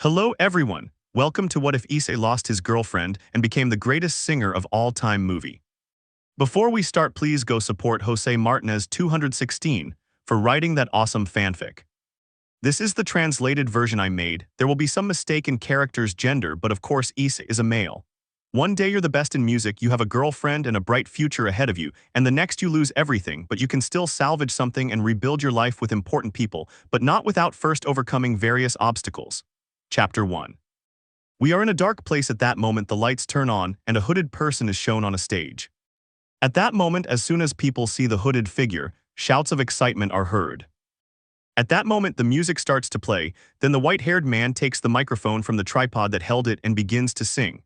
Hello everyone, welcome to What If Issei Lost His Girlfriend and Became the Greatest Singer of All Time movie. Before we start, please go support Jose Martinez 216 for writing that awesome fanfic. This is the translated version I made. There will be some mistake in character's gender, but of course Issei is a male. One day you're the best in music, you have a girlfriend and a bright future ahead of you, and the next you lose everything, but you can still salvage something and rebuild your life with important people, but not without first overcoming various obstacles. Chapter 1. We are in a dark place at that moment. The lights turn on and a hooded person is shown on a stage. At that moment, as soon as people see the hooded figure, shouts of excitement are heard. At that moment, the music starts to play, then the white-haired man takes the microphone from the tripod that held it and begins to sing,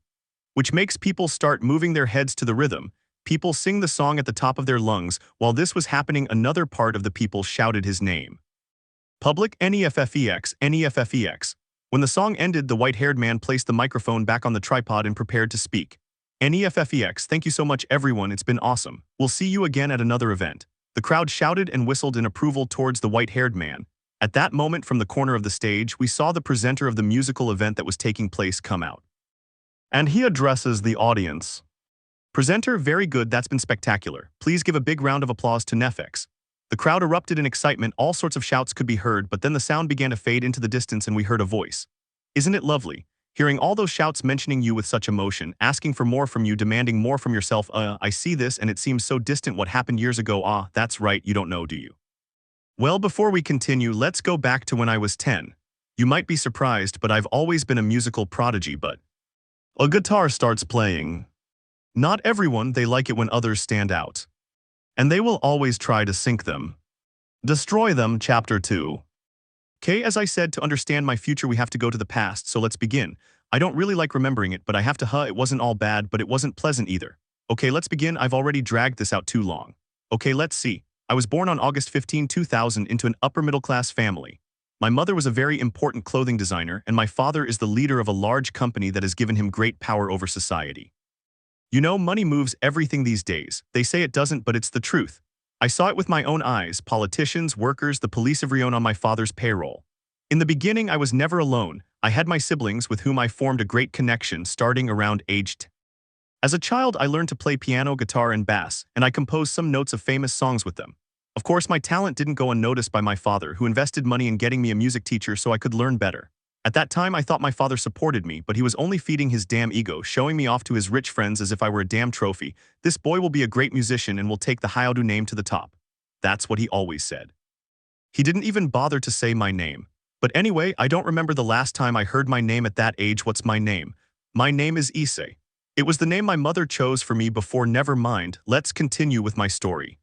which makes people start moving their heads to the rhythm. People sing the song at the top of their lungs. While this was happening, another part of the people shouted his name. Public NEFFEX, NEFFEX. When the song ended, the white-haired man placed the microphone back on the tripod and prepared to speak. NEFFEX, thank you so much everyone, it's been awesome. We'll see you again at another event. The crowd shouted and whistled in approval towards the white-haired man. At that moment, from the corner of the stage, we saw the presenter of the musical event that was taking place come out. And he addresses the audience. Presenter, very good, that's been spectacular. Please give a big round of applause to Nefex. The crowd erupted in excitement, all sorts of shouts could be heard, but then the sound began to fade into the distance and we heard a voice. Isn't it lovely? Hearing all those shouts mentioning you with such emotion, asking for more from you, demanding more from yourself. I see this and it seems so distant. What happened years ago? That's right, you don't know, do you? Well, before we continue, let's go back to when I was 10. You might be surprised, but I've always been a musical prodigy, but a guitar starts playing. Not everyone, they like it when others stand out. And they will always try to sink them. Destroy them, Chapter 2. Okay, as I said, to understand my future we have to go to the past, so let's begin. I don't really like remembering it, but I have to. It wasn't all bad, but it wasn't pleasant either. Okay, let's begin. I've already dragged this out too long. Okay, let's see. I was born on August 15, 2000 into an upper-middle-class family. My mother was a very important clothing designer, and my father is the leader of a large company that has given him great power over society. You know, money moves everything these days. They say it doesn't, but it's the truth. I saw it with my own eyes, politicians, workers, the police of Rion on my father's payroll. In the beginning, I was never alone. I had my siblings with whom I formed a great connection starting around age 10. As a child, I learned to play piano, guitar, and bass, and I composed some notes of famous songs with them. Of course, my talent didn't go unnoticed by my father, who invested money in getting me a music teacher so I could learn better. At that time, I thought my father supported me, but he was only feeding his damn ego, showing me off to his rich friends as if I were a damn trophy. This boy will be a great musician and will take the Hyoudou name to the top. That's what he always said. He didn't even bother to say my name. But anyway, I don't remember the last time I heard my name at that age. What's my name? My name is Issei. It was the name my mother chose for me before. Never mind, let's continue with my story.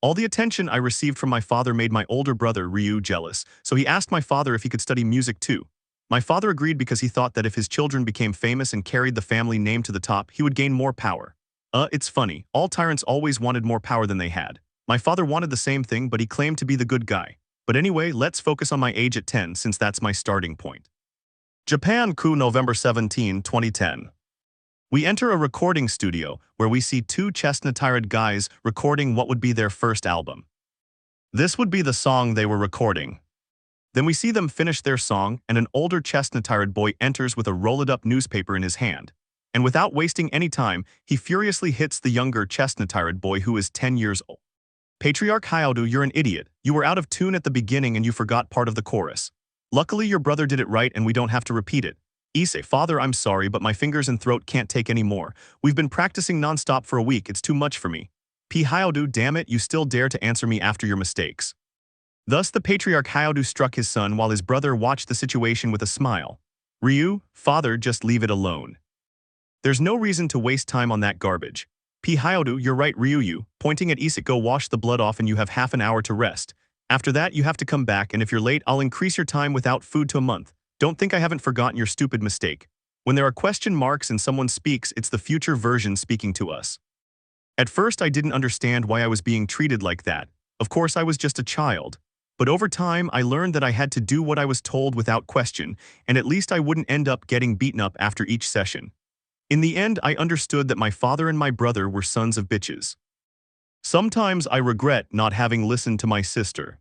All the attention I received from my father made my older brother, Ryu, jealous, so he asked my father if he could study music too. My father agreed because he thought that if his children became famous and carried the family name to the top, he would gain more power. It's funny, all tyrants always wanted more power than they had. My father wanted the same thing, but he claimed to be the good guy. But anyway, let's focus on my age at 10 since that's my starting point. Japan, Kuoh, November 17, 2010. We enter a recording studio where we see two chestnut-haired guys recording what would be their first album. This would be the song they were recording. Then we see them finish their song and an older chestnut-haired boy enters with a rolled-up newspaper in his hand. And without wasting any time, he furiously hits the younger chestnut-haired boy who is 10 years old. Patriarch Hyoudou, you're an idiot. You were out of tune at the beginning and you forgot part of the chorus. Luckily your brother did it right and we don't have to repeat it. Issei, father, I'm sorry, but my fingers and throat can't take any more. We've been practicing non-stop for a week, it's too much for me. P. Hyoudou, damn it, you still dare to answer me after your mistakes. Thus the patriarch Hyoudou struck his son while his brother watched the situation with a smile. Ryu, father, just leave it alone. There's no reason to waste time on that garbage. P. Hyoudou, you're right, Ryu, pointing at Issei, go wash the blood off and you have half an hour to rest. After that you have to come back, and if you're late I'll increase your time without food to a month. Don't think I haven't forgotten your stupid mistake. When there are question marks and someone speaks, it's the future version speaking to us. At first I didn't understand why I was being treated like that. Of course I was just a child. But over time I learned that I had to do what I was told without question, and at least I wouldn't end up getting beaten up after each session. In the end I understood that my father and my brother were sons of bitches. Sometimes I regret not having listened to my sister.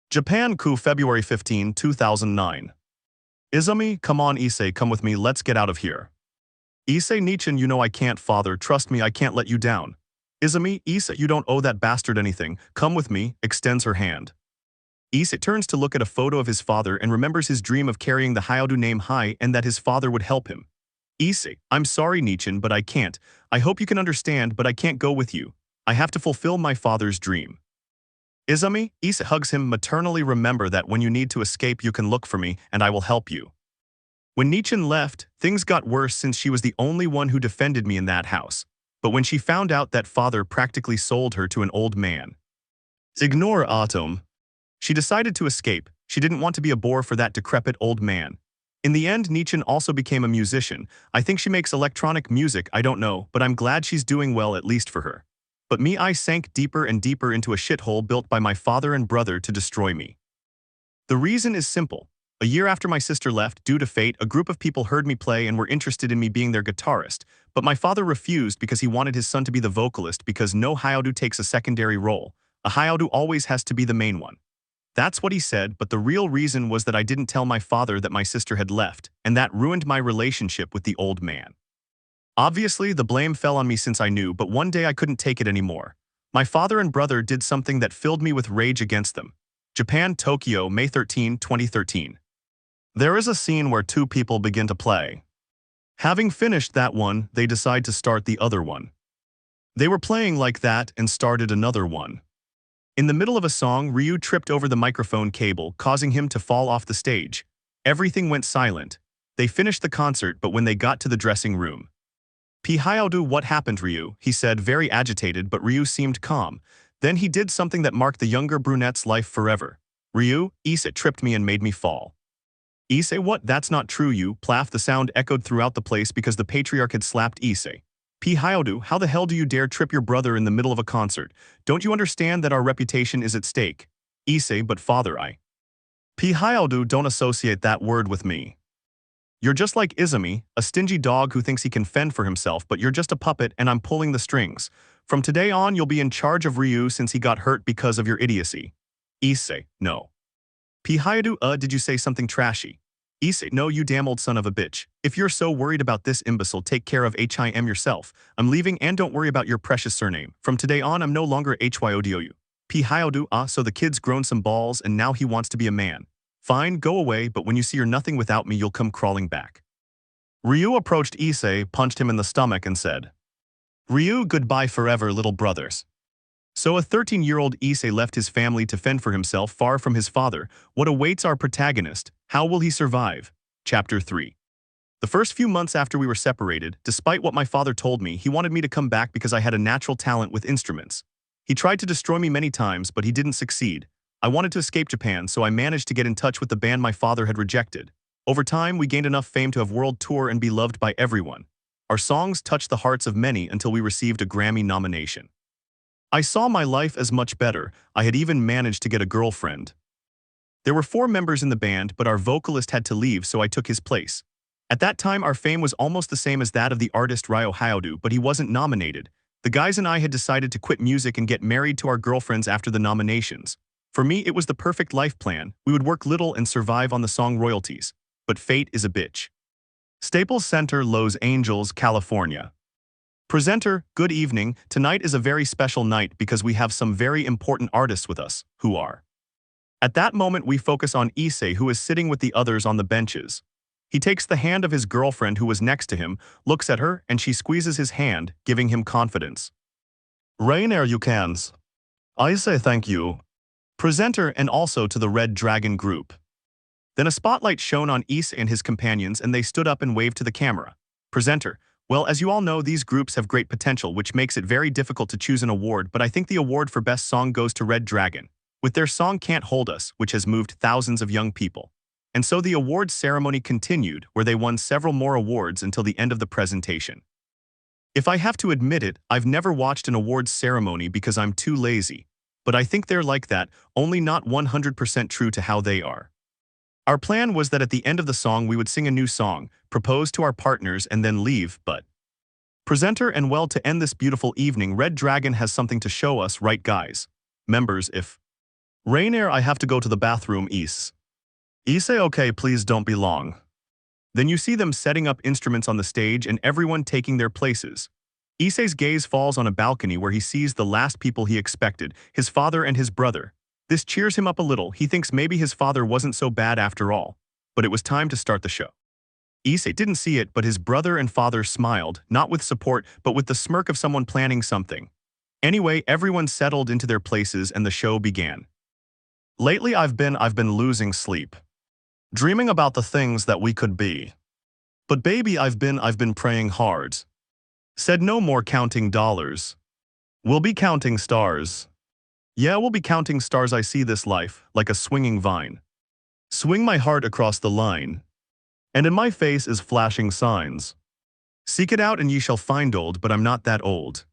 Japan, Kuoh, February 15, 2009. Izumi, come on Issei, come with me, let's get out of here. Issei Nichin, you know I can't, father, trust me, I can't let you down. Izumi, Issei, you don't owe that bastard anything, come with me, extends her hand. Issei turns to look at a photo of his father and remembers his dream of carrying the Hyoudou name high and that his father would help him. Issei, I'm sorry Nichin, but I can't. I hope you can understand, but I can't go with you. I have to fulfill my father's dream. Izumi, Issei hugs him maternally, remember that when you need to escape you can look for me and I will help you. When Nichin left, things got worse since she was the only one who defended me in that house. But when she found out that father practically sold her to an old man. Ignore Atom. She decided to escape. She didn't want to be a bore for that decrepit old man. In the end, Nichin also became a musician. I think she makes electronic music, I don't know, but I'm glad she's doing well, at least for her. But me, I sank deeper and deeper into a shithole built by my father and brother to destroy me. The reason is simple. A year after my sister left, due to fate, a group of people heard me play and were interested in me being their guitarist, but my father refused because he wanted his son to be the vocalist because no Hyoudou takes a secondary role. A Hyoudou always has to be the main one. That's what he said, but the real reason was that I didn't tell my father that my sister had left, and that ruined my relationship with the old man. Obviously, the blame fell on me since I knew, but one day I couldn't take it anymore. My father and brother did something that filled me with rage against them. Japan, Tokyo, May 13, 2013. There is a scene where two people begin to play. Having finished that one, they decide to start the other one. They were playing like that and started another one. In the middle of a song, Ryu tripped over the microphone cable, causing him to fall off the stage. Everything went silent. They finished the concert, but when they got to the dressing room. Hyoudou, what happened, Ryu? He said, very agitated, but Ryu seemed calm. Then he did something that marked the younger brunette's life forever. Ryu, Issei tripped me and made me fall. Issei, what? That's not true, you. Plaff, the sound echoed throughout the place because the patriarch had slapped Issei. Hyoudou, how the hell do you dare trip your brother in the middle of a concert? Don't you understand that our reputation is at stake? Issei, but father, Hyoudou, don't associate that word with me. You're just like Izumi, a stingy dog who thinks he can fend for himself, but you're just a puppet and I'm pulling the strings. From today on, you'll be in charge of Ryu since he got hurt because of your idiocy. Issei, no. Hyoudou, did you say something trashy? Issei, no, you damn old son of a bitch. If you're so worried about this imbecile, take care of him yourself. I'm leaving and don't worry about your precious surname. From today on, I'm no longer Hyoudou. Hyoudou, so the kid's grown some balls and now he wants to be a man. Fine, go away, but when you see you're nothing without me, you'll come crawling back. Ryu approached Issei, punched him in the stomach and said, Ryu, goodbye forever, little brothers. So a 13-year-old Issei left his family to fend for himself far from his father. What awaits our protagonist? How will he survive? Chapter 3. The first few months after we were separated, despite what my father told me, he wanted me to come back because I had a natural talent with instruments. He tried to destroy me many times, but he didn't succeed. I wanted to escape Japan, so I managed to get in touch with the band my father had rejected. Over time, we gained enough fame to have world tour and be loved by everyone. Our songs touched the hearts of many until we received a Grammy nomination. I saw my life as much better. I had even managed to get a girlfriend. There were 4 members in the band, but our vocalist had to leave, so I took his place. At that time, our fame was almost the same as that of the artist Ryo Hyoudou, but he wasn't nominated. The guys and I had decided to quit music and get married to our girlfriends after the nominations. For me, it was the perfect life plan. We would work little and survive on the song royalties. But fate is a bitch. Staples Center, Los Angeles, California. Presenter, good evening. Tonight is a very special night because we have some very important artists with us, who are. At that moment, we focus on Issei, who is sitting with the others on the benches. He takes the hand of his girlfriend who was next to him, looks at her, and she squeezes his hand, giving him confidence. Reni, you cans. I say thank you. Presenter, and also to the Red Dragon group. Then a spotlight shone on Issei and his companions and they stood up and waved to the camera. Presenter, well, as you all know, these groups have great potential, which makes it very difficult to choose an award, but I think the award for Best Song goes to Red Dragon, with their song Can't Hold Us, which has moved thousands of young people. And so the awards ceremony continued, where they won several more awards until the end of the presentation. If I have to admit it, I've never watched an awards ceremony because I'm too lazy, but I think they're like that, only not 100% true to how they are. Our plan was that at the end of the song we would sing a new song, propose to our partners and then leave, but... Presenter, and well, to end this beautiful evening, Red Dragon has something to show us, right guys? Members, if... Reni, I have to go to the bathroom, Issei. Issei, okay, please don't be long. Then you see them setting up instruments on the stage and everyone taking their places. Issei's gaze falls on a balcony where he sees the last people he expected, his father and his brother. This cheers him up a little. He thinks maybe his father wasn't so bad after all. But it was time to start the show. Issei didn't see it, but his brother and father smiled, not with support, but with the smirk of someone planning something. Anyway, everyone settled into their places and the show began. Lately I've been losing sleep. Dreaming about the things that we could be. But baby, I've been praying hard. Said no more counting dollars. We'll be counting stars. Yeah, we'll be counting stars. I see this life like a swinging vine. Swing my heart across the line. And in my face is flashing signs. Seek it out and ye shall find old, but I'm not that old.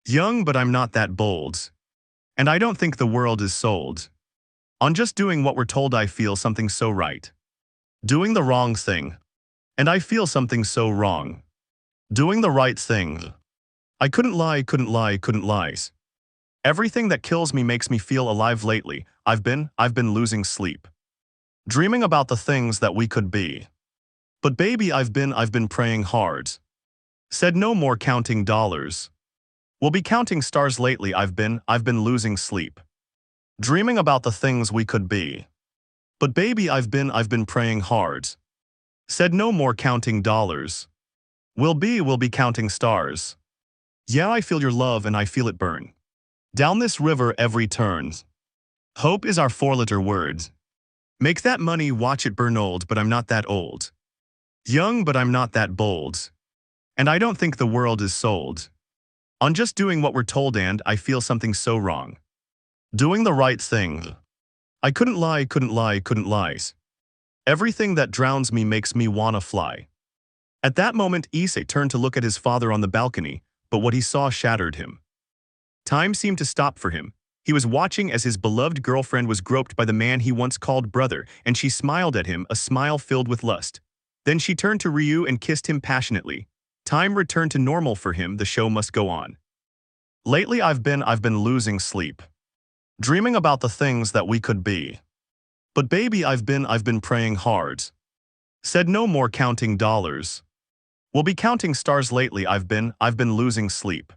Young, but I'm not that bold. And I don't think the world is sold. On just doing what we're told, I feel something so right. Doing the wrong thing. And I feel something so wrong. Doing the right thing. I couldn't lie. Everything that kills me makes me feel alive lately. I've been losing sleep. Dreaming about the things that we could be. But baby, I've been praying hard. Said no more counting dollars. We'll be counting stars lately. I've been losing sleep. Dreaming about the things we could be. But baby, I've been praying hard. Said no more counting dollars. We'll be counting stars. Yeah, I feel your love and I feel it burn. Down this river every turn. Hope is our four-letter word. Make that money, watch it burn old, but I'm not that old. Young, but I'm not that bold. And I don't think the world is sold. On just doing what we're told and I feel something so wrong. Doing the right thing. I couldn't lie. Everything that drowns me makes me wanna fly. At that moment, Issei turned to look at his father on the balcony, but what he saw shattered him. Time seemed to stop for him. He was watching as his beloved girlfriend was groped by the man he once called brother, and she smiled at him, a smile filled with lust. Then she turned to Ryu and kissed him passionately. Time returned to normal for him. The show must go on. Lately I've been losing sleep. Dreaming about the things that we could be. But baby, I've been praying hard. Said no more counting dollars. We'll be counting stars lately. I've been losing sleep.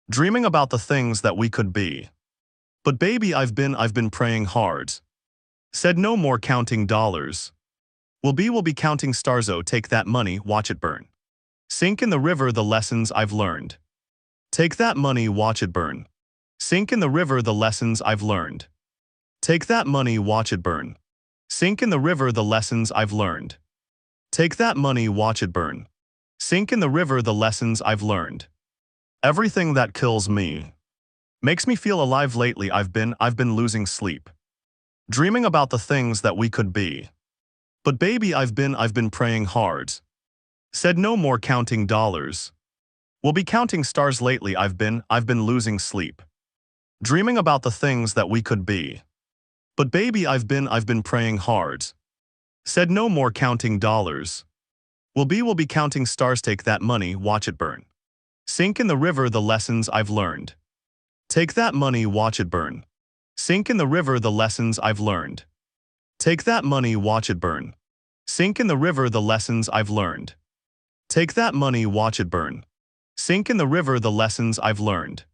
Dreaming about the things that we could be. But baby, I've been praying hard. Said no more counting dollars. We'll be counting stars. Oh, take that money, watch it burn. Sink in the river the lessons I've learned. Take that money, watch it burn. Sink in the river the lessons I've learned. Take that money, watch it burn. Sink in the river the lessons I've learned. Take that money, watch it burn. Sink in the river the lessons I've learned. Everything that kills me makes me feel alive lately. I've been losing sleep. Dreaming about the things that we could be. But baby, I've been praying hard. Said no more counting dollars. We'll be counting stars lately. I've been losing sleep. Dreaming about the things that we could be. But baby, I've been praying hard. Said no more counting dollars. We'll be counting stars. Take that money, watch it burn. Sink in the river the lessons I've learned. Take that money, watch it burn. Sink in the river the lessons I've learned. Take that money, watch it burn. Sink in the river the lessons I've learned. Take that money, watch it burn. Sink in the river the lessons I've learned.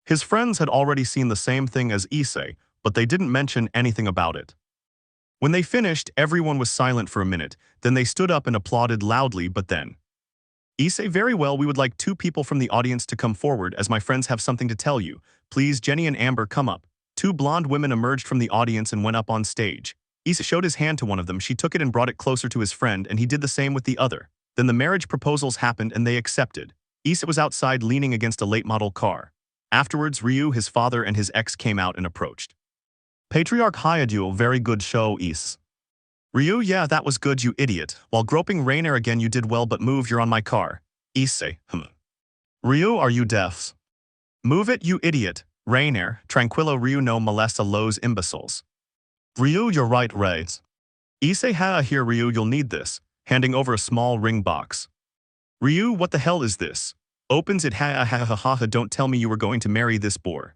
His friends had already seen the same thing as Issei, but they didn't mention anything about it. When they finished, everyone was silent for a minute, then they stood up and applauded loudly. But then Issei, very well, we would like 2 people from the audience to come forward as my friends have something to tell you. Please, Jenny and Amber, come up. 2 blonde women emerged from the audience and went up on stage. Issei showed his hand to one of them. She took it and brought it closer to his friend, and he did the same with the other. Then the marriage proposals happened and they accepted. Issei was outside leaning against a late-model car. Afterwards, Ryu, his father, and his ex came out and approached. Patriarch Hyoudou, very good show, Issei. Ryu, yeah, that was good, you idiot. While groping Rainer again, you did well, but move, you're on my car. Issei, Ryu, are you deaf? Move it, you idiot. Rainer, tranquillo, Ryu, no molesta los imbeciles. Ryu, you're right, Ray. Issei, here, Ryu, you'll need this. Handing over a small ring box. Ryu, what the hell is this? Opens it, don't tell me you were going to marry this boar.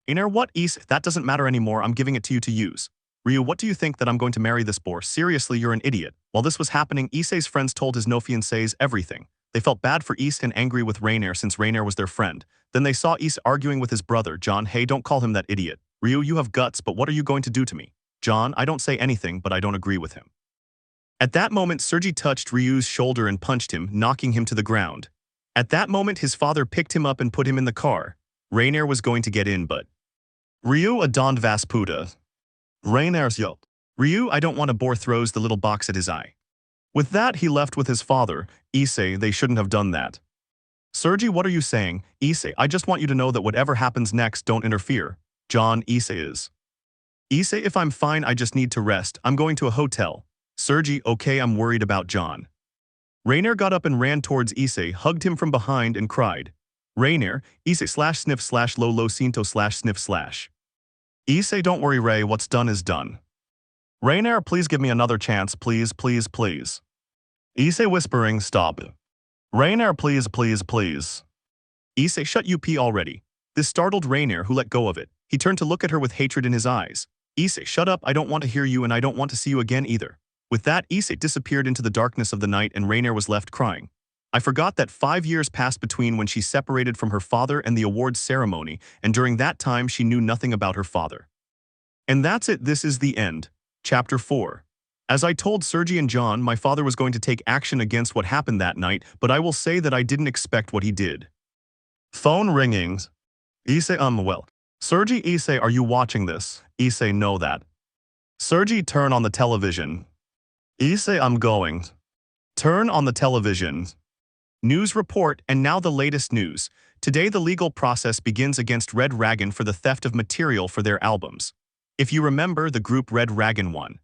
Rainer, what, Issei, that doesn't matter anymore, I'm giving it to you to use. Ryu, what do you think that I'm going to marry this boar? Seriously, you're an idiot. While this was happening, Issei's friends told his no fiancés everything. They felt bad for Issei and angry with Rainier since Rainier was their friend. Then they saw Issei arguing with his brother, John. Hey, don't call him that idiot. Ryu, you have guts, but what are you going to do to me? John, I don't say anything, but I don't agree with him. At that moment, Sergi touched Ryu's shoulder and punched him, knocking him to the ground. At that moment, his father picked him up and put him in the car. Rainier was going to get in, but Ryu adoned Vaspuda. Rainier's yelled. Ryu, I don't want a boar, throws the little box at his eye. With that, he left with his father. Issei, they shouldn't have done that. Sergi, what are you saying? Issei, I just want you to know that whatever happens next, don't interfere. John, Issei is. Issei, if I'm fine, I just need to rest. I'm going to a hotel. Sergi, okay, I'm worried about John. Rainier got up and ran towards Issei, hugged him from behind and cried. Rainier, Issei /sniff/ lo lo cinto /sniff/. Issei, don't worry, Ray, what's done is done. Rainier, please give me another chance, please, please, please. Issei whispering, stop. Rainier, please, please, please. Issei, shut up already. This startled Rainier, who let go of it. He turned to look at her with hatred in his eyes. Issei, shut up, I don't want to hear you and I don't want to see you again either. With that, Issei disappeared into the darkness of the night and Rainier was left crying. I forgot that 5 years passed between when she separated from her father and the awards ceremony, and during that time she knew nothing about her father. And that's it, this is the end. Chapter 4. As I told Sergi and John, my father was going to take action against what happened that night, but I will say that I didn't expect what he did. Phone ringings. Issei, well. Sergi, Issei, are you watching this? Issei, know that. Sergi, turn on the television. Issei, I'm going. Turn on the television. News report, and now the latest news. Today the legal process begins against Red Dragon for the theft of material for their albums. If you remember, the group Red Dragon won.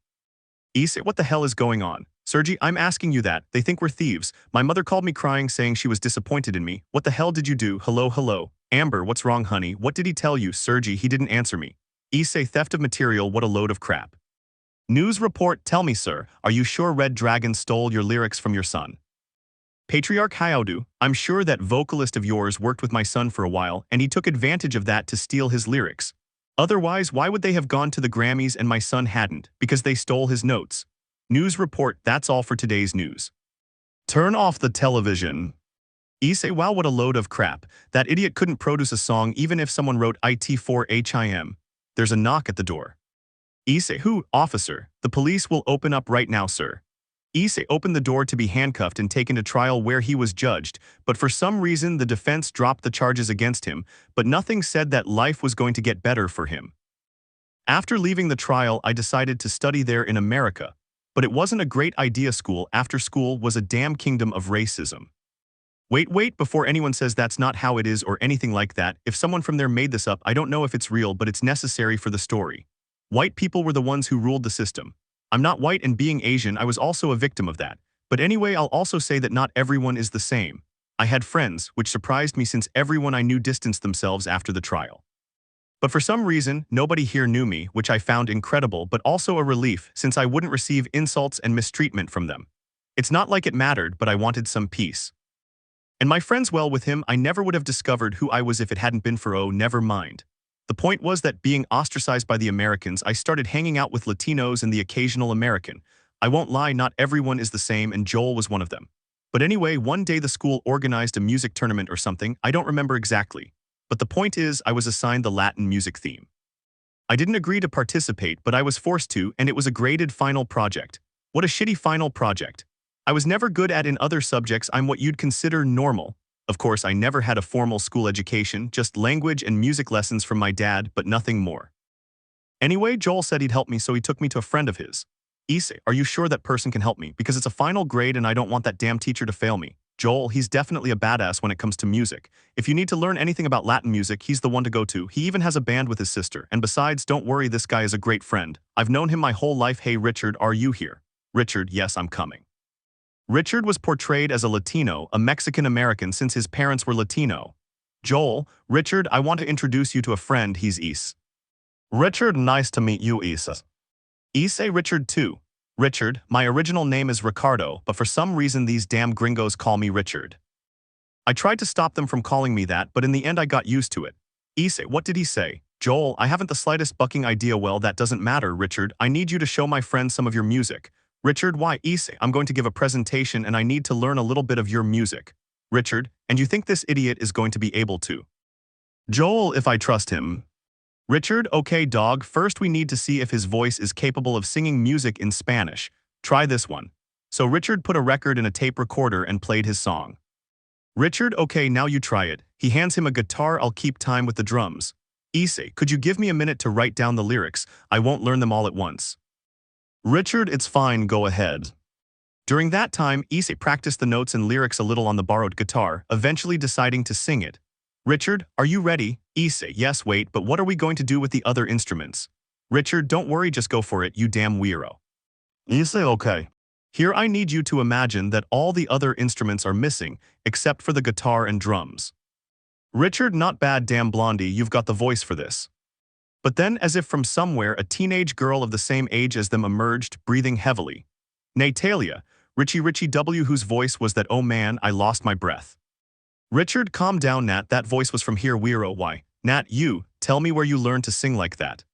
Issei, what the hell is going on? Sergi, I'm asking you that. They think we're thieves. My mother called me crying saying she was disappointed in me. What the hell did you do? Hello, hello. Amber, what's wrong, honey? What did he tell you? Sergi, he didn't answer me. Issei, theft of material, what a load of crap. News report, tell me, sir, are you sure Red Dragon stole your lyrics from your son? Patriarch Hyoudou, I'm sure that vocalist of yours worked with my son for a while and he took advantage of that to steal his lyrics. Otherwise, why would they have gone to the Grammys and my son hadn't? Because they stole his notes. News report, that's all for today's news. Turn off the television. Issei, wow, what a load of crap. That idiot couldn't produce a song even if someone wrote it for him. There's a knock at the door. Issei, who? Officer, the police will open up right now, sir. Issei opened the door to be handcuffed and taken to trial where he was judged, but for some reason the defense dropped the charges against him, but nothing said that life was going to get better for him. After leaving the trial, I decided to study there in America, but it wasn't a great idea. School after school was a damn kingdom of racism. Wait, before anyone says that's not how it is or anything like that, if someone from there made this up, I don't know if it's real, but it's necessary for the story. White people were the ones who ruled the system. I'm not white, and being Asian, I was also a victim of that. But anyway, I'll also say that not everyone is the same. I had friends, which surprised me since everyone I knew distanced themselves after the trial. But for some reason, nobody here knew me, which I found incredible but also a relief since I wouldn't receive insults and mistreatment from them. It's not like it mattered, but I wanted some peace. And my friends, well, with him, I never would have discovered who I was if it hadn't been for never mind. The point was that being ostracized by the Americans, I started hanging out with Latinos and the occasional American. I won't lie, not everyone is the same, and Joel was one of them. But anyway, one day the school organized a music tournament or something, I don't remember exactly. But the point is, I was assigned the Latin music theme. I didn't agree to participate, but I was forced to, and it was a graded final project. What a shitty final project. I was never good at in other subjects. I'm what you'd consider normal. Of course, I never had a formal school education, just language and music lessons from my dad, but nothing more. Anyway, Joel said he'd help me, so he took me to a friend of his. Issei, are you sure that person can help me? Because it's a final grade and I don't want that damn teacher to fail me. Joel, he's definitely a badass when it comes to music. If you need to learn anything about Latin music, he's the one to go to. He even has a band with his sister. And besides, don't worry, this guy is a great friend. I've known him my whole life. Hey, Richard, are you here? Richard, yes, I'm coming. Richard was portrayed as a Latino, a Mexican-American since his parents were Latino. Joel, Richard, I want to introduce you to a friend, he's Issei. Richard, nice to meet you, Issei. Issei, Richard too. Richard, my original name is Ricardo, but for some reason these damn gringos call me Richard. I tried to stop them from calling me that, but in the end I got used to it. Issei, what did he say? Joel, I haven't the slightest bucking idea. Well, that doesn't matter, Richard. I need you to show my friends some of your music. Richard, why, Issei, I'm going to give a presentation and I need to learn a little bit of your music. Richard, and you think this idiot is going to be able to? Joel, if I trust him. Richard, okay dog, first we need to see if his voice is capable of singing music in Spanish. Try this one. So Richard put a record in a tape recorder and played his song. Richard, okay, now you try it. He hands him a guitar. I'll keep time with the drums. Issei, could you give me a minute to write down the lyrics? I won't learn them all at once. Richard, it's fine, go ahead. During that time, Issei practiced the notes and lyrics a little on the borrowed guitar, eventually deciding to sing it. Richard, are you ready? Issei, yes, wait, but what are we going to do with the other instruments? Richard, don't worry, just go for it, you damn weirdo. Issei, okay. Here I need you to imagine that all the other instruments are missing, except for the guitar and drums. Richard, not bad, damn blondie, you've got the voice for this. But then, as if from somewhere, a teenage girl of the same age as them emerged, breathing heavily. Natalia, Richie W, whose voice was that, oh man, I lost my breath. Richard, calm down, Nat, that voice was from here, weirdo, why? Nat, you, tell me where you learned to sing like that.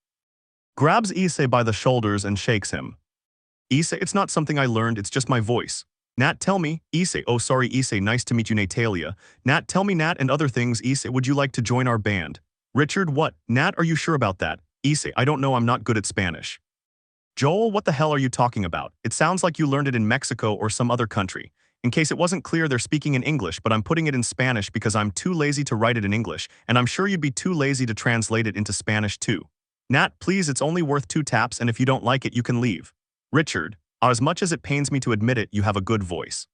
Grabs Issei by the shoulders and shakes him. Issei, it's not something I learned, it's just my voice. Nat, tell me. Issei, oh sorry Issei, nice to meet you Natalia. Nat, tell me Nat and other things. Issei, would you like to join our band? Richard, what? Nat, are you sure about that? Issei, I don't know, I'm not good at Spanish. Joel, what the hell are you talking about? It sounds like you learned it in Mexico or some other country. In case it wasn't clear, they're speaking in English, but I'm putting it in Spanish because I'm too lazy to write it in English, and I'm sure you'd be too lazy to translate it into Spanish too. Nat, please, it's only worth 2 taps, and if you don't like it, you can leave. Richard, as much as it pains me to admit it, you have a good voice.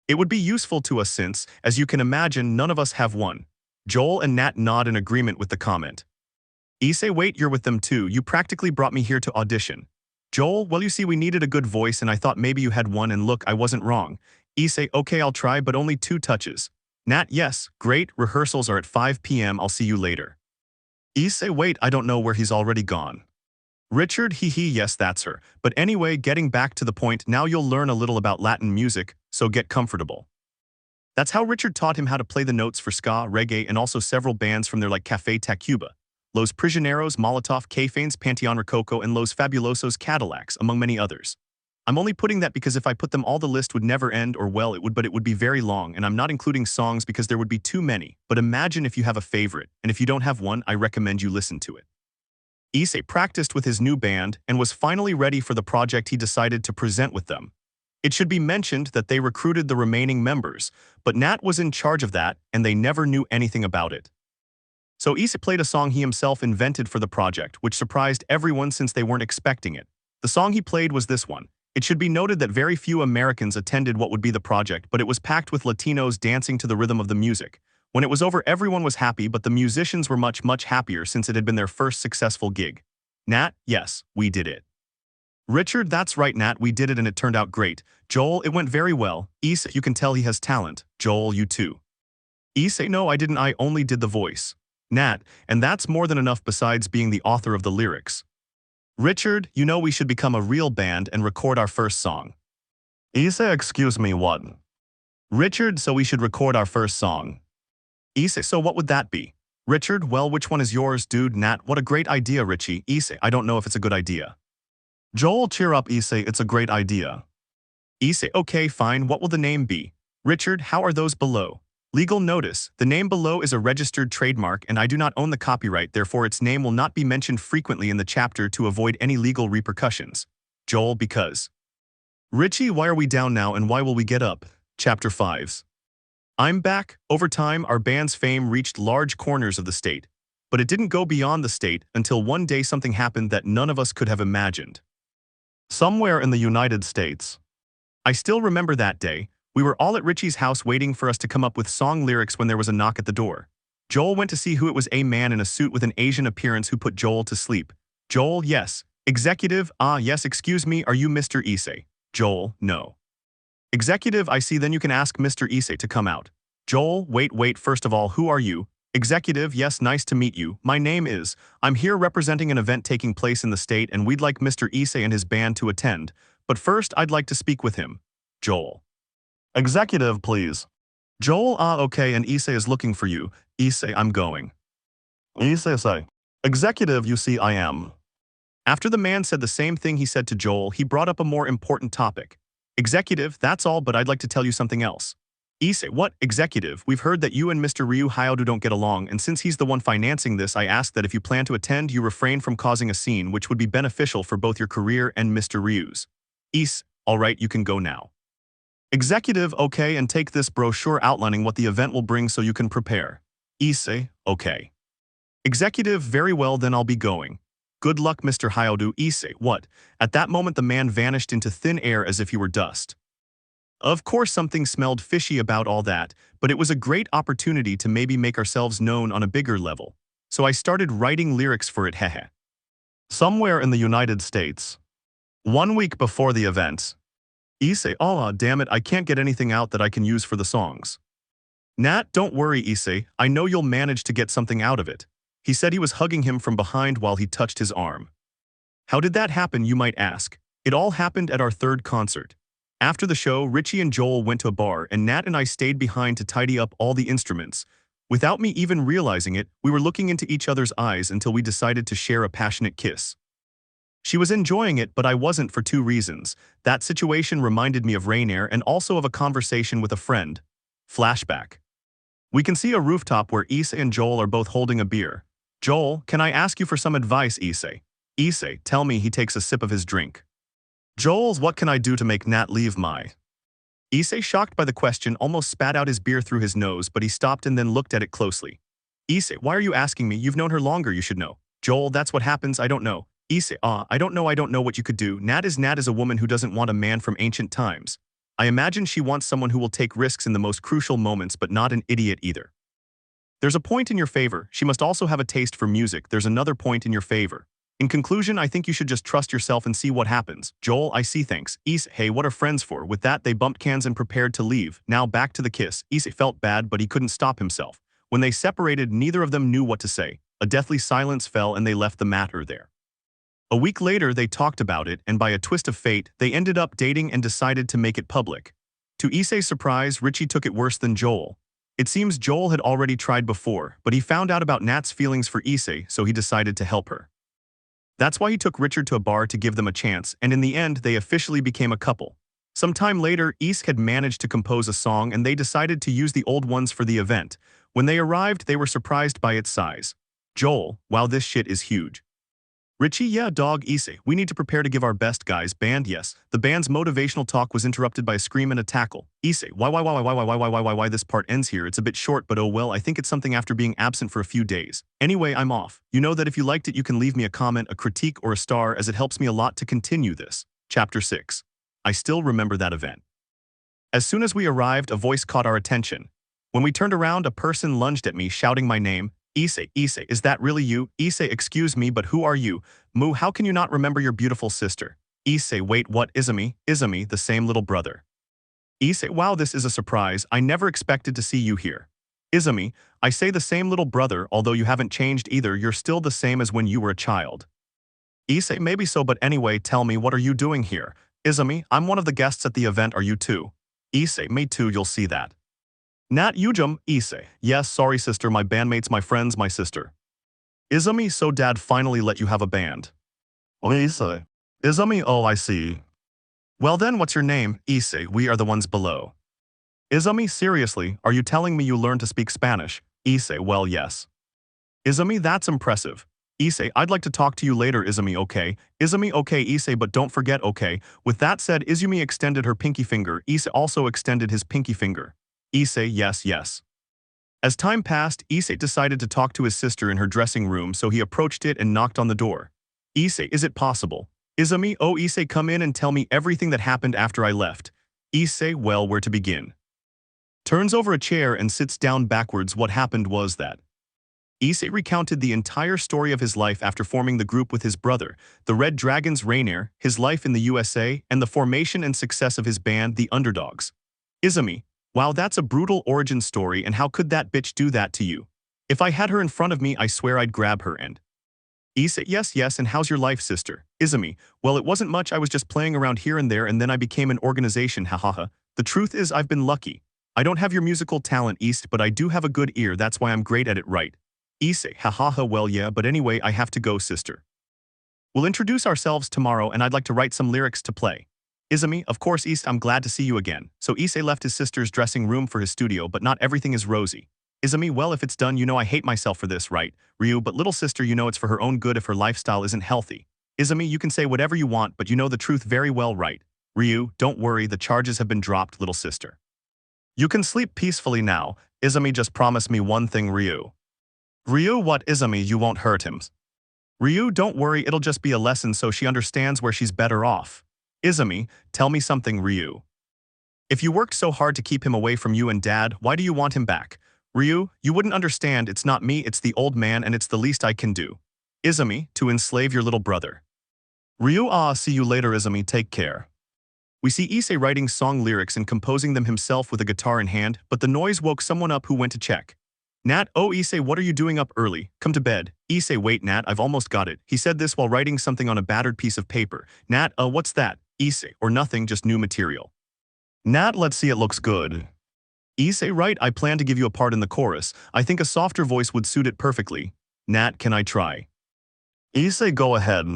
It would be useful to us since, as you can imagine, none of us have one. Joel and Nat nod in agreement with the comment. Issei, wait, you're with them too, you practically brought me here to audition. Joel, well you see we needed a good voice and I thought maybe you had one and look, I wasn't wrong. Issei, okay I'll try but only 2 touches. Nat, yes, great, rehearsals are at 5 p.m, I'll see you later. Issei, wait, I don't know where he's already gone. Richard, hee yes that's her, but anyway getting back to the point, now you'll learn a little about Latin music, so get comfortable. That's how Richard taught him how to play the notes for ska, reggae and also several bands from there like Café Tacuba, Los Prisioneros, Molotov, Caifanes, Panteon Rococo and Los Fabulosos Cadillacs, among many others. I'm only putting that because if I put them all the list would never end or well it would be very long and I'm not including songs because there would be too many, but imagine if you have a favorite, and if you don't have one, I recommend you listen to it. Issei practiced with his new band and was finally ready for the project he decided to present with them. It should be mentioned that they recruited the remaining members, but Nat was in charge of that and they never knew anything about it. So Issei played a song he himself invented for the project, which surprised everyone since they weren't expecting it. The song he played was this one. It should be noted that very few Americans attended what would be the project, but it was packed with Latinos dancing to the rhythm of the music. When it was over, everyone was happy, but the musicians were much happier since it had been their first successful gig. Nat, yes, we did it. Richard, that's right Nat, we did it and it turned out great. Joel, it went very well. Issei, you can tell he has talent. Joel, you too. Issei, no I didn't, I only did the voice. Nat, and that's more than enough besides being the author of the lyrics. Richard, you know we should become a real band and record our first song. Issei, excuse me, what? Richard, so we should record our first song. Issei, so what would that be? Richard, well which one is yours, dude? Nat, what a great idea, Richie. Issei, I don't know if it's a good idea. Joel, cheer up Issei, it's a great idea. Issei, okay fine, what will the name be? Richard, how are those below? Legal notice, the name below is a registered trademark and I do not own the copyright, therefore its name will not be mentioned frequently in the chapter to avoid any legal repercussions. Joel, because. Richie, why are we down now and why will we get up? Chapter 5. I'm back. Over time, our band's fame reached large corners of the state. But it didn't go beyond the state until one day something happened that none of us could have imagined. Somewhere in the United States. I still remember that day. We were all at Richie's house waiting for us to come up with song lyrics when there was a knock at the door. Joel went to see who it was, a man in a suit with an Asian appearance who put Joel to sleep. Joel, yes. Executive, yes, excuse me, are you Mr. Issei? Joel, no. Executive, I see, then you can ask Mr. Issei to come out. Joel, wait, first of all, who are you? Executive, yes, nice to meet you. My name is, I'm here representing an event taking place in the state and we'd like Mr. Issei and his band to attend, but first I'd like to speak with him. Joel. Executive, please. Joel, okay, and Issei is looking for you. Issei, I'm going. Issei, say. Executive, you see I am. After the man said the same thing he said to Joel, he brought up a more important topic. Executive, that's all, but I'd like to tell you something else. Issei, what, executive? We've heard that you and Mr. Hyoudou don't get along, and since he's the one financing this, I ask that if you plan to attend, you refrain from causing a scene which would be beneficial for both your career and Mr. Ryu's. Issei, alright, you can go now. Executive, okay, and take this brochure outlining what the event will bring so you can prepare. Issei, okay. Executive, very well, then I'll be going. Good luck, Mr. Hyoudou. Issei, what? At that moment the man vanished into thin air as if he were dust. Of course something smelled fishy about all that, but it was a great opportunity to maybe make ourselves known on a bigger level. So I started writing lyrics for it, hehe. Somewhere in the United States. 1 week before the event. Issei, oh damn it, I can't get anything out that I can use for the songs. Nat, don't worry, Issei, I know you'll manage to get something out of it. He said he was hugging him from behind while he touched his arm. How did that happen, you might ask? It all happened at our third concert. After the show, Richie and Joel went to a bar and Nat and I stayed behind to tidy up all the instruments. Without me even realizing it, we were looking into each other's eyes until we decided to share a passionate kiss. She was enjoying it, but I wasn't for 2 reasons. That situation reminded me of Rainier and also of a conversation with a friend. Flashback. We can see a rooftop where Issei and Joel are both holding a beer. Joel, can I ask you for some advice, Issei? Issei, tell me. He takes a sip of his drink. Joel's, what can I do to make Nat leave my? Issei, shocked by the question, almost spat out his beer through his nose, but he stopped and then looked at it closely. Issei, why are you asking me? You've known her longer, you should know. Joel, that's what happens, I don't know. Issei, I don't know what you could do. Nat is a woman who doesn't want a man from ancient times. I imagine she wants someone who will take risks in the most crucial moments, but not an idiot either. There's a point in your favor. She must also have a taste for music. There's another point in your favor. In conclusion, I think you should just trust yourself and see what happens. Joel, I see, thanks. Issei, hey, what are friends for? With that, they bumped cans and prepared to leave. Now back to the kiss. Issei felt bad, but he couldn't stop himself. When they separated, neither of them knew what to say. A deathly silence fell and they left the matter there. A week later, they talked about it, and by a twist of fate, they ended up dating and decided to make it public. To Issei's surprise, Richie took it worse than Joel. It seems Joel had already tried before, but he found out about Nat's feelings for Issei, so he decided to help her. That's why he took Richard to a bar to give them a chance, and in the end, they officially became a couple. Some time later, Issei had managed to compose a song and they decided to use the old ones for the event. When they arrived, they were surprised by its size. Joel, wow, this shit is huge. Richie, yeah dog. Issei, we need to prepare to give our best, guys. Band, yes. The band's motivational talk was interrupted by a scream and a tackle. Issei, why this part ends here? It's a bit short, but oh well, I think it's something after being absent for a few days. Anyway, I'm off. You know that if you liked it, you can leave me a comment, a critique, or a star, as it helps me a lot to continue this. Chapter 6. I still remember that event. As soon as we arrived, a voice caught our attention. When we turned around, a person lunged at me, shouting my name. Issei, is that really you? Issei, excuse me, but who are you? Mu, how can you not remember your beautiful sister? Issei, wait, what? Izumi, the same little brother. Issei, wow, this is a surprise. I never expected to see you here. Izumi, I say the same little brother, although you haven't changed either. You're still the same as when you were a child. Issei, maybe so, but anyway, tell me, what are you doing here? Izumi, I'm one of the guests at the event. Are you too? Issei, me too, you'll see that. Nat Yujum, Issei. Yes, sorry sister, my bandmates, my friends, my sister. Izumi, so dad finally let you have a band. Oh, Issei. Izumi, oh, I see. Well then, what's your name? Issei, we are the ones below. Izumi, seriously, are you telling me you learned to speak Spanish? Issei, well, yes. Izumi, that's impressive. Issei, I'd like to talk to you later, Izumi, okay? Izumi, okay, Issei, but don't forget, okay? With that said, Izumi extended her pinky finger. Issei also extended his pinky finger. Issei, yes. As time passed, Issei decided to talk to his sister in her dressing room, so he approached it and knocked on the door. Issei, is it possible? Izumi, oh Issei, come in and tell me everything that happened after I left. Issei, well, where to begin? Turns over a chair and sits down backwards. What happened was that Issei recounted the entire story of his life after forming the group with his brother, the Red Dragons Rainier, his life in the USA, and the formation and success of his band, the Underdogs. Izumi, wow, that's a brutal origin story, and how could that bitch do that to you? If I had her in front of me, I swear I'd grab her and… Issei, yes, and how's your life, sister? Izumi, well, it wasn't much, I was just playing around here and there and then I became an organization, hahaha. The truth is, I've been lucky. I don't have your musical talent, East, but I do have a good ear, that's why I'm great at it, right? Issei, hahaha, well yeah, but anyway I have to go, sister. We'll introduce ourselves tomorrow and I'd like to write some lyrics to play. Izumi, of course Issei, I'm glad to see you again. So Issei left his sister's dressing room for his studio, but not everything is rosy. Izumi, well if it's done you know I hate myself for this, right? Ryu, but little sister you know it's for her own good if her lifestyle isn't healthy. Izumi, you can say whatever you want but you know the truth very well, right? Ryu, don't worry, the charges have been dropped, little sister. You can sleep peacefully now. Izumi, just promise me one thing, Ryu. Ryu, what? Izumi, you won't hurt him. Ryu, don't worry, it'll just be a lesson so she understands where she's better off. Izumi, tell me something, Ryu. If you worked so hard to keep him away from you and Dad, why do you want him back? Ryu, you wouldn't understand, it's not me, it's the old man and it's the least I can do. Izumi, to enslave your little brother. Ryu, see you later, Izumi, take care. We see Issei writing song lyrics and composing them himself with a guitar in hand, but the noise woke someone up who went to check. Nat, oh Issei, what are you doing up early? Come to bed. Issei, wait Nat, I've almost got it. He said this while writing something on a battered piece of paper. Nat, what's that? Issei, or nothing, just new material. Nat, let's see, it looks good. Issei, right, I plan to give you a part in the chorus. I think a softer voice would suit it perfectly. Nat, can I try? Issei, go ahead.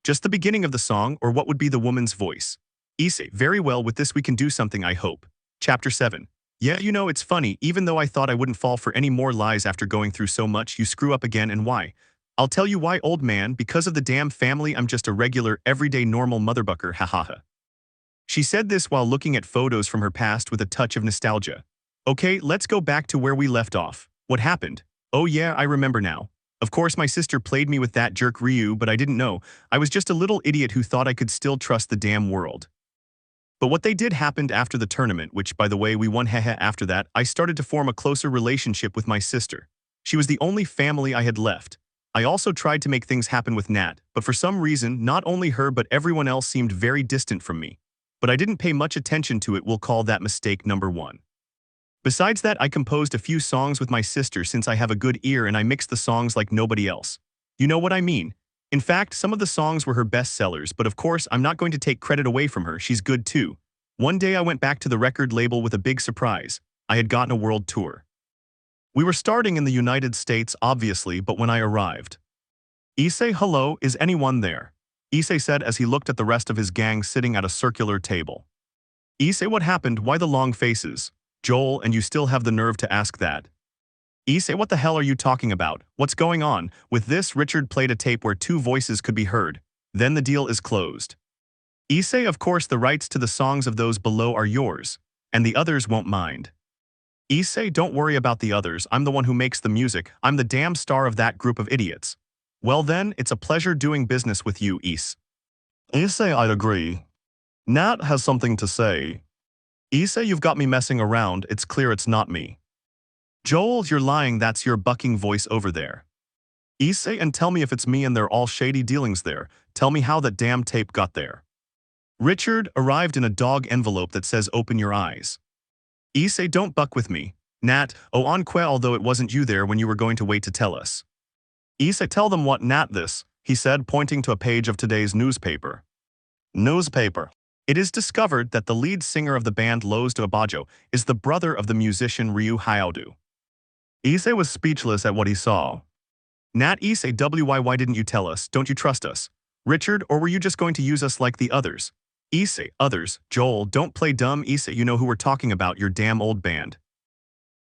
Just the beginning of the song, or what would be the woman's voice? Issei, very well, with this we can do something, I hope. Chapter 7. Yeah, you know, it's funny, even though I thought I wouldn't fall for any more lies after going through so much, you screw up again, and why? I'll tell you why, old man, because of the damn family, I'm just a regular, everyday normal motherbucker, hahaha. She said this while looking at photos from her past with a touch of nostalgia. Okay, let's go back to where we left off. What happened? Oh yeah, I remember now. Of course my sister played me with that jerk Ryu, but I didn't know. I was just a little idiot who thought I could still trust the damn world. But what they did happened after the tournament, which, by the way, we won hehe after that, I started to form a closer relationship with my sister. She was the only family I had left. I also tried to make things happen with Nat, but for some reason, not only her but everyone else seemed very distant from me. But I didn't pay much attention to it, we'll call that mistake number 1. Besides that, I composed a few songs with my sister since I have a good ear and I mixed the songs like nobody else. You know what I mean? In fact, some of the songs were her best sellers, but of course, I'm not going to take credit away from her, she's good too. One day I went back to the record label with a big surprise. I had gotten a world tour. We were starting in the United States, obviously, but when I arrived. Issei, hello, is anyone there? Issei said as he looked at the rest of his gang sitting at a circular table. Issei, what happened? Why the long faces? Joel, and you still have the nerve to ask that? Issei, what the hell are you talking about? What's going on? With this, Richard played a tape where 2 voices could be heard. Then the deal is closed. Issei, of course the rights to the songs of those below are yours, and the others won't mind. Issei, don't worry about the others, I'm the one who makes the music, I'm the damn star of that group of idiots. Well then, it's a pleasure doing business with you, Issei. Issei, I'd agree. Nat has something to say. Issei, you've got me messing around, it's clear it's not me. Joel, you're lying, that's your bucking voice over there. Issei, and tell me if it's me and they're all shady dealings there, tell me how that damn tape got there. Richard arrived in a dog envelope that says open your eyes. Issei, don't buck with me. Nat, oh on Kuoh, although it wasn't you there when you were going to wait to tell us. Issei, tell them what Nat this, he said, pointing to a page of today's newspaper. Newspaper. It is discovered that the lead singer of the band Los de Abajo is the brother of the musician Ryu Hyoudou. Issei was speechless at what he saw. Nat, Issei, why didn't you tell us? Don't you trust us? Richard, or were you just going to use us like the others? Issei, others, Joel, don't play dumb, Issei, you know who we're talking about, your damn old band.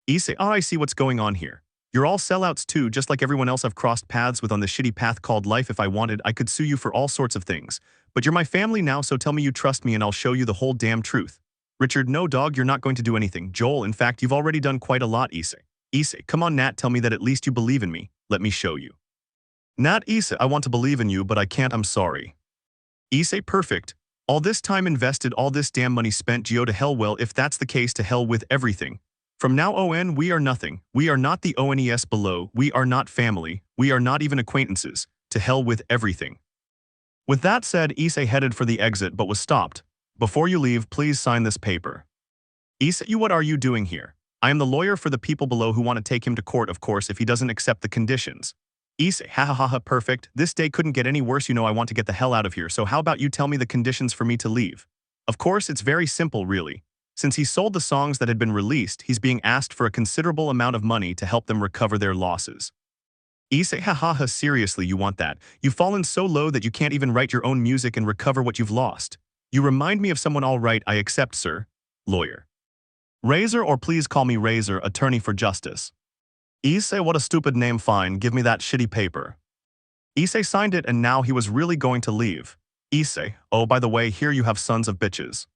Issei, I see what's going on here. You're all sellouts too, just like everyone else I've crossed paths with on this shitty path called life. If I wanted, I could sue you for all sorts of things. But you're my family now, so tell me you trust me and I'll show you the whole damn truth. Richard, no dog, you're not going to do anything. Joel, in fact, you've already done quite a lot, Issei. Issei, come on Nat, tell me that at least you believe in me. Let me show you. Nat, Issei, I want to believe in you, but I can't, I'm sorry. Issei, perfect. All this time invested, all this damn money spent, Geo to hell, well, if that's the case, to hell with everything. From now on, we are nothing. We are not the ONES below, we are not family, we are not even acquaintances. To hell with everything. With that said, Issei headed for the exit but was stopped. Before you leave, please sign this paper. Issei, what are you doing here? I am the lawyer for the people below who want to take him to court, of course, if he doesn't accept the conditions. Issei, ha, perfect. This day couldn't get any worse, you know I want to get the hell out of here, so how about you tell me the conditions for me to leave? Of course, it's very simple, really. Since he sold the songs that had been released, he's being asked for a considerable amount of money to help them recover their losses. Issei, hahaha, seriously, you want that? You've fallen so low that you can't even write your own music and recover what you've lost. You remind me of someone. All right, I accept, sir. Lawyer. Razor, or please call me Razor, attorney for justice. Issei, what a stupid name. Fine, give me that shitty paper. Issei signed it, and now he was really going to leave. Issei, oh, by the way, here you have, sons of bitches.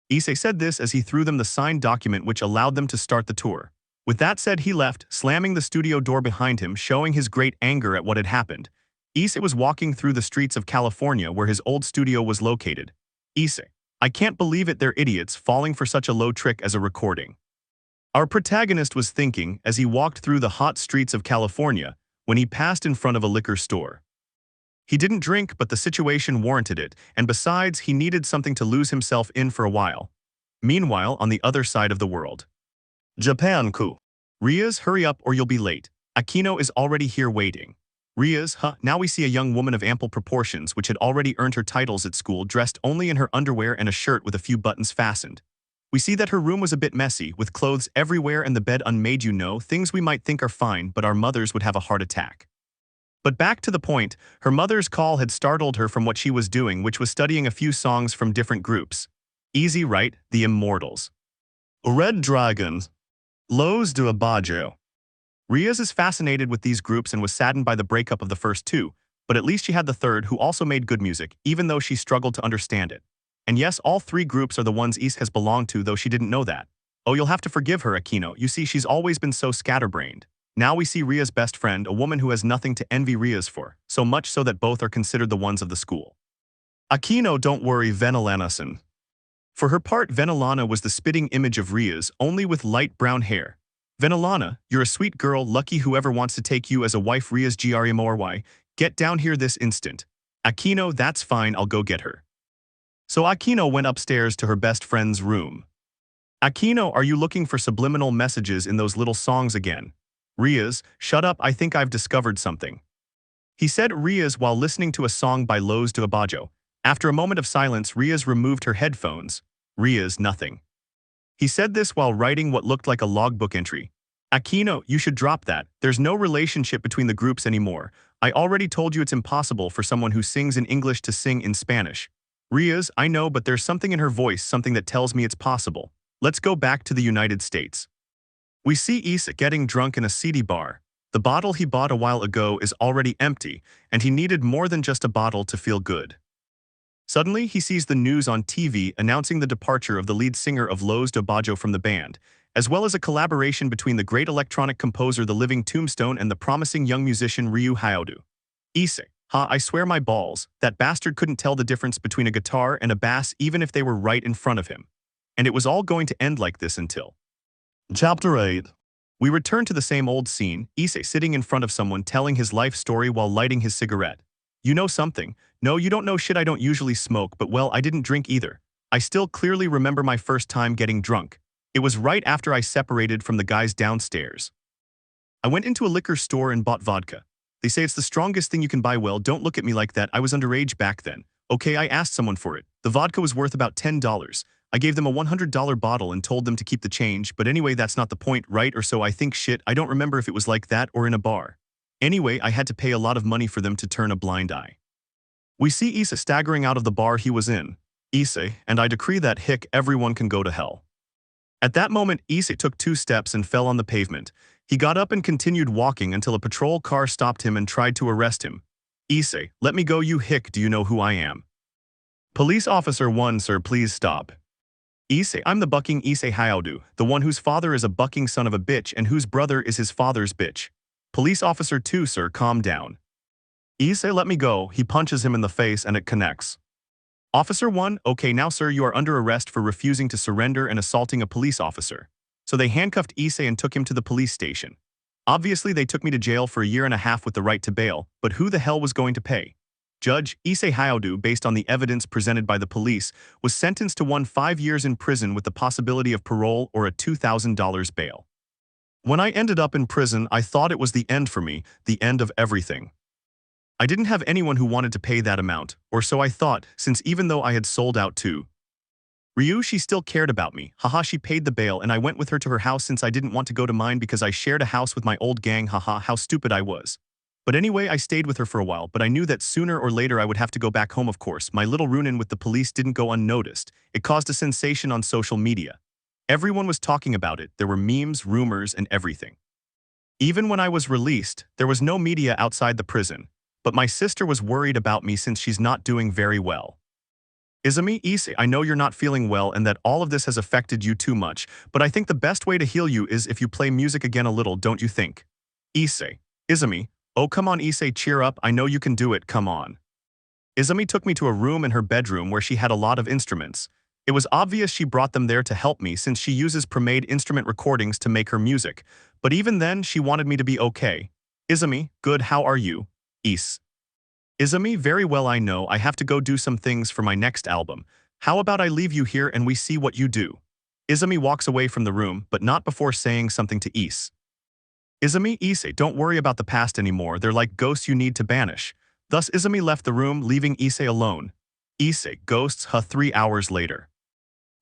Issei said this as he threw them the signed document which allowed them to start the tour. With that said, he left, slamming the studio door behind him, showing his great anger at what had happened. Issei was walking through the streets of California where his old studio was located. Issei, I can't believe it, they're idiots, falling for such a low trick as a recording. Our protagonist was thinking as he walked through the hot streets of California when he passed in front of a liquor store. He didn't drink, but the situation warranted it, and besides, he needed something to lose himself in for a while. Meanwhile, on the other side of the world. Japan, Kuoh. Rias, hurry up or you'll be late. Akeno is already here waiting. Rias, now we see a young woman of ample proportions which had already earned her titles at school, dressed only in her underwear and a shirt with a few buttons fastened. We see that her room was a bit messy, with clothes everywhere and the bed unmade, things we might think are fine, but our mothers would have a heart attack. But back to the point, her mother's call had startled her from what she was doing, which was studying a few songs from different groups. Easy, right? The Immortals. Red Dragons. Los do Abajo. Rias is fascinated with these groups and was saddened by the breakup of the first two, but at least she had the third, who also made good music, even though she struggled to understand it. And yes, all three groups are the ones Issei has belonged to, though she didn't know that. Oh, you'll have to forgive her, Akeno. You see, she's always been so scatterbrained. Now we see Rias' best friend, a woman who has nothing to envy Rias for, so much so that both are considered the ones of the school. Akeno, don't worry, Venelana-san. For her part, Venelana was the spitting image of Rias, only with light brown hair. Venelana, you're a sweet girl, lucky whoever wants to take you as a wife. Rias Grimory, get down here this instant. Akeno, that's fine, I'll go get her. So Akeno went upstairs to her best friend's room. Akeno, are you looking for subliminal messages in those little songs again? Rias, shut up, I think I've discovered something. He said Rias while listening to a song by Los do Abajo. After a moment of silence, Rias removed her headphones. Rias, nothing. He said this while writing what looked like a logbook entry. Akeno, you should drop that. There's no relationship between the groups anymore. I already told you it's impossible for someone who sings in English to sing in Spanish. Rias, I know, but there's something in her voice, something that tells me it's possible. Let's go back to the United States. We see Issei getting drunk in a seedy bar. The bottle he bought a while ago is already empty, and he needed more than just a bottle to feel good. Suddenly, he sees the news on TV announcing the departure of the lead singer of Los do Abajo from the band, as well as a collaboration between the great electronic composer The Living Tombstone and the promising young musician Hyoudou. Issei, I swear my balls, that bastard couldn't tell the difference between a guitar and a bass even if they were right in front of him. And it was all going to end like this until... Chapter 8. We return to the same old scene, Issei sitting in front of someone telling his life story while lighting his cigarette. You know something? No, you don't know shit. I don't usually smoke, but well, I didn't drink either. I still clearly remember my first time getting drunk. It was right after I separated from the guys downstairs. I went into a liquor store and bought vodka. They say it's the strongest thing you can buy. Well, don't look at me like that. I was underage back then. Okay, I asked someone for it. The vodka was worth about $10. I gave them a $100 bottle and told them to keep the change, but anyway, that's not the point, right? Or so I think. Shit, I don't remember if it was like that or in a bar. Anyway, I had to pay a lot of money for them to turn a blind eye. We see Issei staggering out of the bar he was in. Issei, and I decree that everyone can go to hell. At that moment, Issei took 2 steps and fell on the pavement. He got up and continued walking until a patrol car stopped him and tried to arrest him. Issei, let me go, you do you know who I am? Police officer 1, sir, please stop. Issei, I'm the bucking Issei Hyoudou, the one whose father is a bucking son of a bitch and whose brother is his father's bitch. Police officer 2, sir, calm down. Issei, let me go. He punches him in the face and it connects. Officer 1, okay, now sir, you are under arrest for refusing to surrender and assaulting a police officer. So they handcuffed Issei and took him to the police station. Obviously, they took me to jail for a year and a half with the right to bail, but who the hell was going to pay? Judge, Issei Hyoudou, based on the evidence presented by the police, was sentenced to 5 years in prison with the possibility of parole or a $2,000 bail. When I ended up in prison, I thought it was the end for me, the end of everything. I didn't have anyone who wanted to pay that amount, or so I thought, since even though I had sold out to Ryu, she still cared about me. Haha, she paid the bail and I went with her to her house since I didn't want to go to mine because I shared a house with my old gang. Haha, how stupid I was. But anyway, I stayed with her for a while, but I knew that sooner or later I would have to go back home, of course. My little run-in with the police didn't go unnoticed. It caused a sensation on social media. Everyone was talking about it. There were memes, rumors, and everything. Even when I was released, there was no media outside the prison. But my sister was worried about me since she's not doing very well. Issei, I know you're not feeling well and that all of this has affected you too much, but I think the best way to heal you is if you play music again a little, don't you think? Issei. Oh come on Issei, cheer up, I know you can do it, come on. Izumi took me to a room in her bedroom where she had a lot of instruments. It was obvious she brought them there to help me since she uses pre-made instrument recordings to make her music, but even then she wanted me to be okay. Izumi, good, how are you? Izumi, very well, I know I have to go do some things for my next album. How about I leave you here and we see what you do? Izumi walks away from the room, but not before saying something to Issei, don't worry about the past anymore, they're like ghosts you need to banish. Thus Izumi left the room, leaving Issei alone. Ghosts, 3 hours later.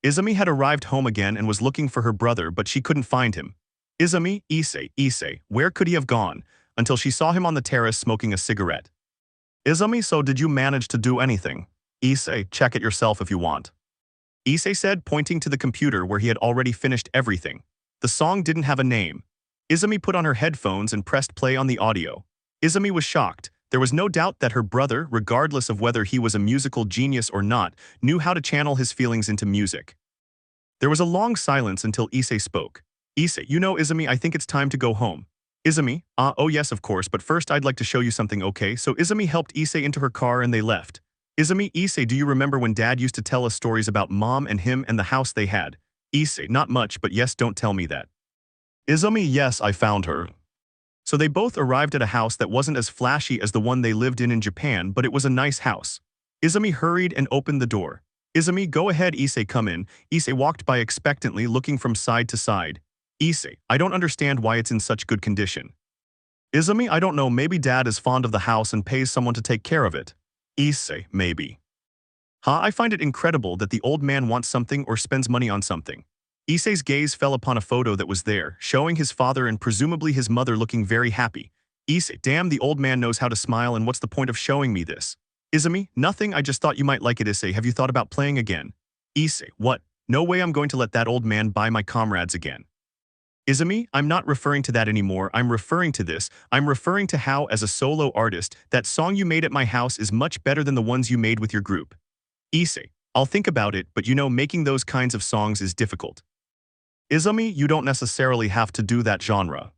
Izumi had arrived home again and was looking for her brother, but she couldn't find him. Issei, where could he have gone? Until she saw him on the terrace smoking a cigarette. Izumi, so did you manage to do anything? Issei, check it yourself if you want. Issei said, pointing to the computer where he had already finished everything. The song didn't have a name. Izumi put on her headphones and pressed play on the audio. Izumi was shocked. There was no doubt that her brother, regardless of whether he was a musical genius or not, knew how to channel his feelings into music. There was a long silence until Issei spoke. Issei, you know Izumi, I think it's time to go home. Izumi, oh yes of course, but first I'd like to show you something, okay? So Izumi helped Issei into her car and they left. Issei, do you remember when Dad used to tell us stories about Mom and him and the house they had? Issei, not much, but yes, don't tell me that. Izumi, yes, I found her. So they both arrived at a house that wasn't as flashy as the one they lived in Japan, but it was a nice house. Izumi hurried and opened the door. Izumi, go ahead, Issei, come in. Issei walked by expectantly, looking from side to side. Issei, I don't understand why it's in such good condition. Izumi, I don't know, maybe Dad is fond of the house and pays someone to take care of it. Issei, maybe. I find it incredible that the old man wants something or spends money on something. Issei's gaze fell upon a photo that was there, showing his father and presumably his mother looking very happy. Issei, damn, the old man knows how to smile, and what's the point of showing me this? Izumi, nothing, I just thought you might like it. Issei, have you thought about playing again? Issei, what? No way I'm going to let that old man buy my comrades again. Izumi, I'm not referring to that anymore, I'm referring to this. I'm referring to how, as a solo artist, that song you made at my house is much better than the ones you made with your group. Issei, I'll think about it, but you know, making those kinds of songs is difficult. Izumi, you don't necessarily have to do that genre.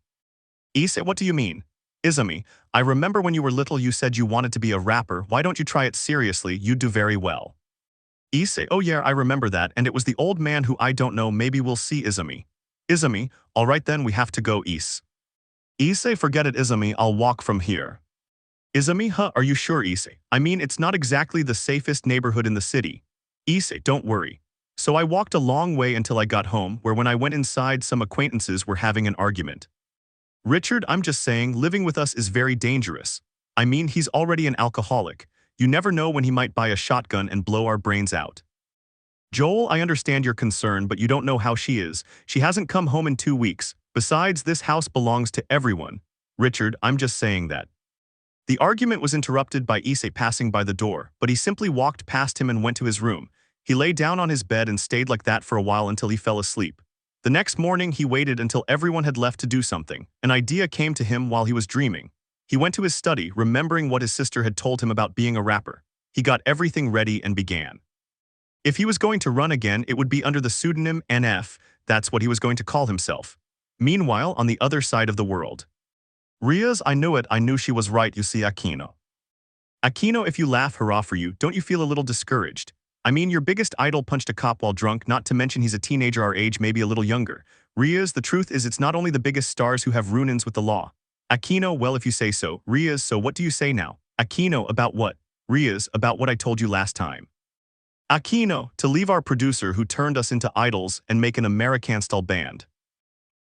Issei, what do you mean? Izumi, I remember when you were little you said you wanted to be a rapper, why don't you try it seriously, you'd do very well. Issei, oh yeah, I remember that, and it was the old man who I don't know, maybe we'll see Izumi. Izumi, alright then, we have to go, Issei, forget it Izumi, I'll walk from here. Izumi, are you sure Issei? I mean, it's not exactly the safest neighborhood in the city. Issei, don't worry. So I walked a long way until I got home, where when I went inside some acquaintances were having an argument. Richard, I'm just saying, living with us is very dangerous. I mean, he's already an alcoholic. You never know when he might buy a shotgun and blow our brains out. Joel, I understand your concern, but you don't know how she is. She hasn't come home in 2 weeks. Besides, this house belongs to everyone. Richard, I'm just saying that. The argument was interrupted by Issei passing by the door, but he simply walked past him and went to his room. He lay down on his bed and stayed like that for a while until he fell asleep. The next morning, he waited until everyone had left to do something. An idea came to him while he was dreaming. He went to his study, remembering what his sister had told him about being a rapper. He got everything ready and began. If he was going to run again, it would be under the pseudonym NF, that's what he was going to call himself. Meanwhile, on the other side of the world. Rias, I knew it, I knew she was right, you see Akeno. Akeno, if you laugh, hurrah for you, don't you feel a little discouraged? I mean, your biggest idol punched a cop while drunk, not to mention he's a teenager our age, maybe a little younger. Rias, the truth is it's not only the biggest stars who have run-ins with the law. Akeno, well if you say so. Rias, so what do you say now? Akeno, about what? Rias, about what I told you last time. Akeno, to leave our producer who turned us into idols and make an American-style band.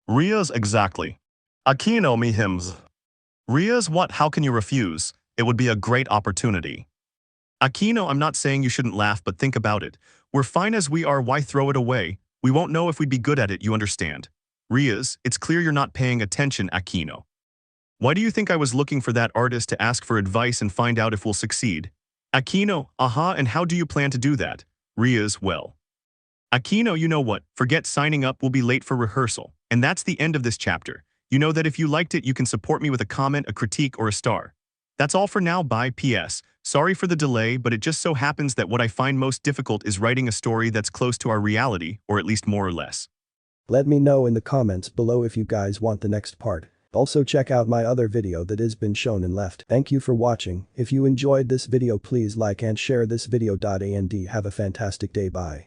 Rias, exactly. Akeno, me hims. Rias, what? How can you refuse? It would be a great opportunity. Akeno, I'm not saying you shouldn't laugh, but think about it. We're fine as we are, why throw it away? We won't know if we'd be good at it, you understand. Rias, it's clear you're not paying attention, Akeno. Why do you think I was looking for that artist to ask for advice and find out if we'll succeed? Akeno, aha, and how do you plan to do that? Rias, well. Akeno, you know what, forget signing up, we'll be late for rehearsal. And that's the end of this chapter. You know that if you liked it, you can support me with a comment, a critique, or a star. That's all for now, bye. PS. Sorry for the delay, but it just so happens that what I find most difficult is writing a story that's close to our reality, or at least more or less. Let me know in the comments below if you guys want the next part. Also check out my other video that has been shown and left. Thank you for watching. If you enjoyed this video, please like and share this video. And have a fantastic day. Bye.